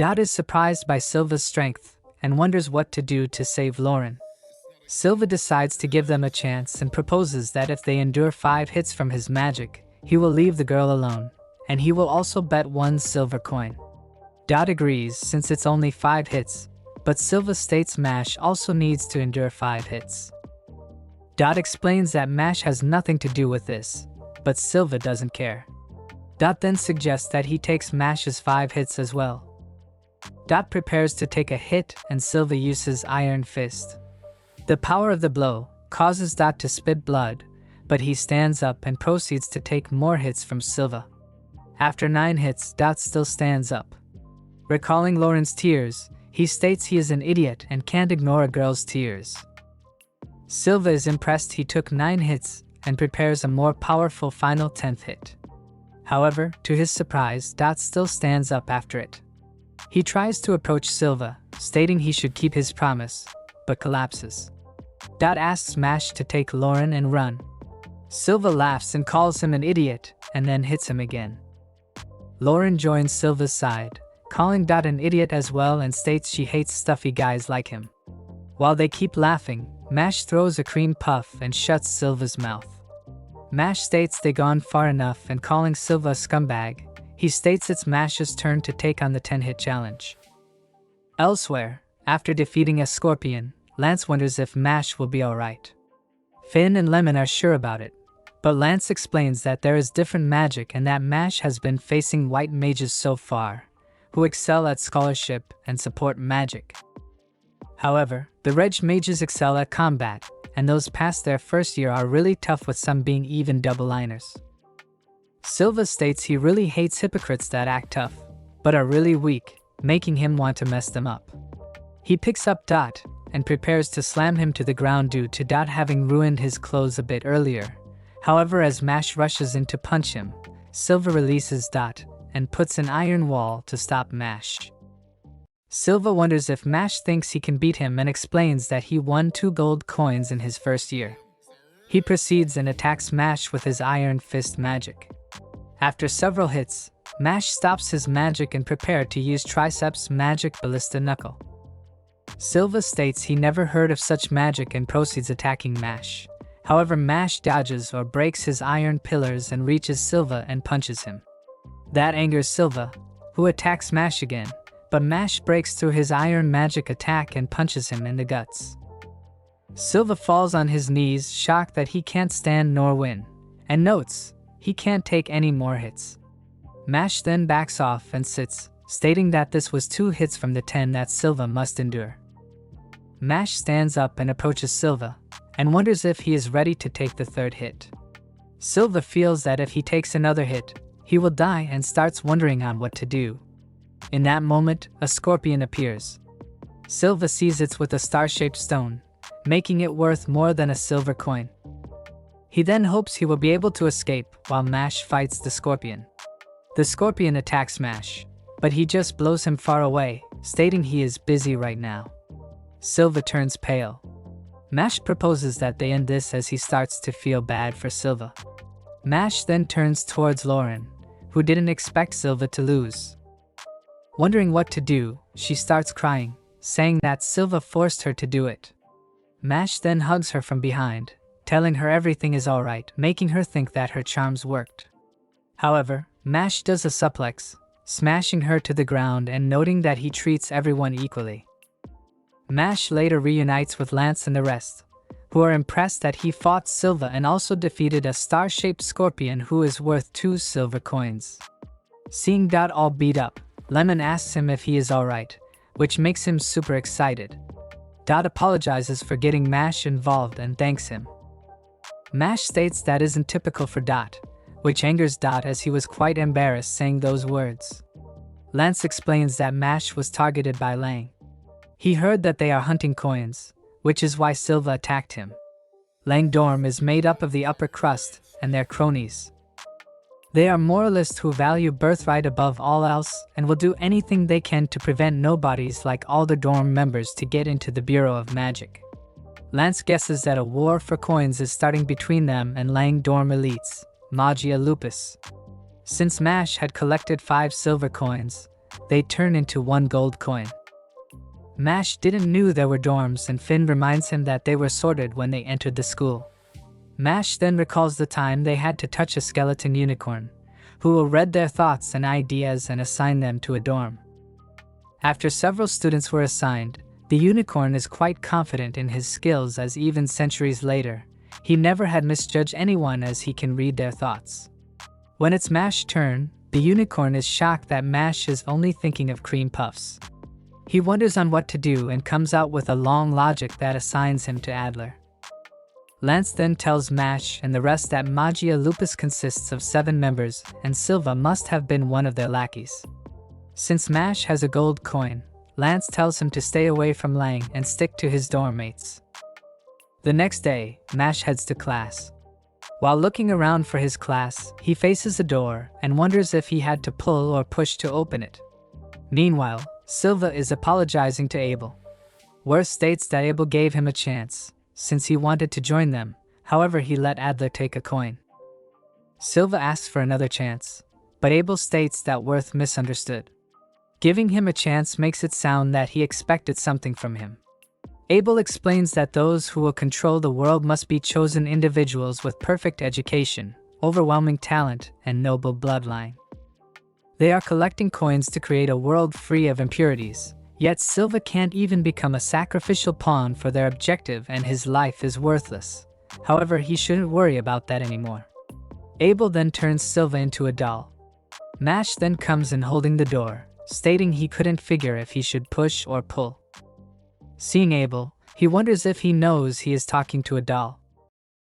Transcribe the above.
Dot is surprised by Silva's strength and wonders what to do to save Lauren. Silva decides to give them a chance and proposes that if they endure 5 hits from his magic, he will leave the girl alone, and he will also bet 1 silver coin. Dot agrees since it's only 5 hits, but Silva states Mash also needs to endure 5 hits. Dot explains that Mash has nothing to do with this, but Silva doesn't care. Dot then suggests that he takes Mash's 5 hits as well. Dot prepares to take a hit and Silva uses Iron Fist. The power of the blow causes Dot to spit blood, but he stands up and proceeds to take more hits from Silva. After 9 hits, Dot still stands up. Recalling Lauren's tears, he states he is an idiot and can't ignore a girl's tears. Silva is impressed he took 9 hits and prepares a more powerful final 10th hit. However, to his surprise, Dot still stands up after it. He tries to approach Silva, stating he should keep his promise, but collapses. Dot asks Mash to take Lauren and run. Silva laughs and calls him an idiot, and then hits him again. Lauren joins Silva's side, calling Dot an idiot as well and states she hates stuffy guys like him. While they keep laughing, Mash throws a cream puff and shuts Silva's mouth. Mash states they gone far enough and calling Silva a scumbag, he states it's Mash's turn to take on the 10-hit challenge. Elsewhere, after defeating a scorpion, Lance wonders if Mash will be alright. Finn and Lemon are sure about it, but Lance explains that there is different magic and that Mash has been facing white mages so far, who excel at scholarship and support magic. However, the red mages excel at combat, and those past their first year are really tough, with some being even double-liners. Silva states he really hates hypocrites that act tough, but are really weak, making him want to mess them up. He picks up Dot and prepares to slam him to the ground due to Dot having ruined his clothes a bit earlier. However, as Mash rushes in to punch him, Silva releases Dot and puts an iron wall to stop Mash. Silva wonders if Mash thinks he can beat him and explains that he won 2 gold coins in his first year. He proceeds and attacks Mash with his Iron Fist magic. After several hits, Mash stops his magic and prepares to use Triceps Magic Ballista Knuckle. Silva states he never heard of such magic and proceeds attacking Mash. However, Mash dodges or breaks his iron pillars and reaches Silva and punches him. That angers Silva, who attacks Mash again, but Mash breaks through his iron magic attack and punches him in the guts. Silva falls on his knees, shocked that he can't stand nor win, and notes he can't take any more hits. Mash then backs off and sits, stating that this was 2 hits from the 10 that Silva must endure. Mash stands up and approaches Silva, and wonders if he is ready to take the 3rd hit. Silva feels that if he takes another hit, he will die and starts wondering on what to do. In that moment, a scorpion appears. Silva sees it's with a star-shaped stone, making it worth more than a silver coin. He then hopes he will be able to escape while Mash fights the scorpion. The scorpion attacks Mash, but he just blows him far away, stating he is busy right now. Silva turns pale. Mash proposes that they end this as he starts to feel bad for Silva. Mash then turns towards Lauren, who didn't expect Silva to lose. Wondering what to do, she starts crying, saying that Silva forced her to do it. Mash then hugs her from behind, telling her everything is alright, making her think that her charms worked. However, Mash does a suplex, smashing her to the ground and noting that he treats everyone equally. Mash later reunites with Lance and the rest, who are impressed that he fought Silva and also defeated a star-shaped scorpion who is worth 2 silver coins. Seeing Dot all beat up, Lemon asks him if he is alright, which makes him super excited. Dot apologizes for getting Mash involved and thanks him. Mash states that isn't typical for Dot, which angers Dot as he was quite embarrassed saying those words. Lance explains that Mash was targeted by Lang. He heard that they are hunting coins, which is why Silva attacked him. Lang Dorm is made up of the upper crust and their cronies. They are moralists who value birthright above all else and will do anything they can to prevent nobodies like all the dorm members to get into the Bureau of Magic. Lance guesses that a war for coins is starting between them and Lang Dorm elites, Magia Lupus. Since Mash had collected 5 silver coins, they turn into 1 gold coin. Mash didn't know there were dorms, and Finn reminds him that they were sorted when they entered the school. Mash then recalls the time they had to touch a skeleton unicorn, who will read their thoughts and ideas and assign them to a dorm. After several students were assigned, the unicorn is quite confident in his skills, as even centuries later, he never had misjudged anyone, as he can read their thoughts. When it's Mash's turn, the unicorn is shocked that Mash is only thinking of cream puffs. He wonders on what to do and comes out with a long logic that assigns him to Adler. Lance then tells Mash and the rest that Magia Lupus consists of 7 members, and Silva must have been one of their lackeys. Since Mash has a gold coin, Lance tells him to stay away from Lang and stick to his dorm mates. The next day, Mash heads to class. While looking around for his class, he faces a door and wonders if he had to pull or push to open it. Meanwhile, Silva is apologizing to Abel. Worth states that Abel gave him a chance, since he wanted to join them, however he let Adler take a coin. Silva asks for another chance, but Abel states that Worth misunderstood. Giving him a chance makes it sound that he expected something from him. Abel explains that those who will control the world must be chosen individuals with perfect education, overwhelming talent, and noble bloodline. They are collecting coins to create a world free of impurities, yet Silva can't even become a sacrificial pawn for their objective, and his life is worthless. However, he shouldn't worry about that anymore. Abel then turns Silva into a doll. Mash then comes in holding the door, stating he couldn't figure if he should push or pull. Seeing Abel, he wonders if he knows he is talking to a doll.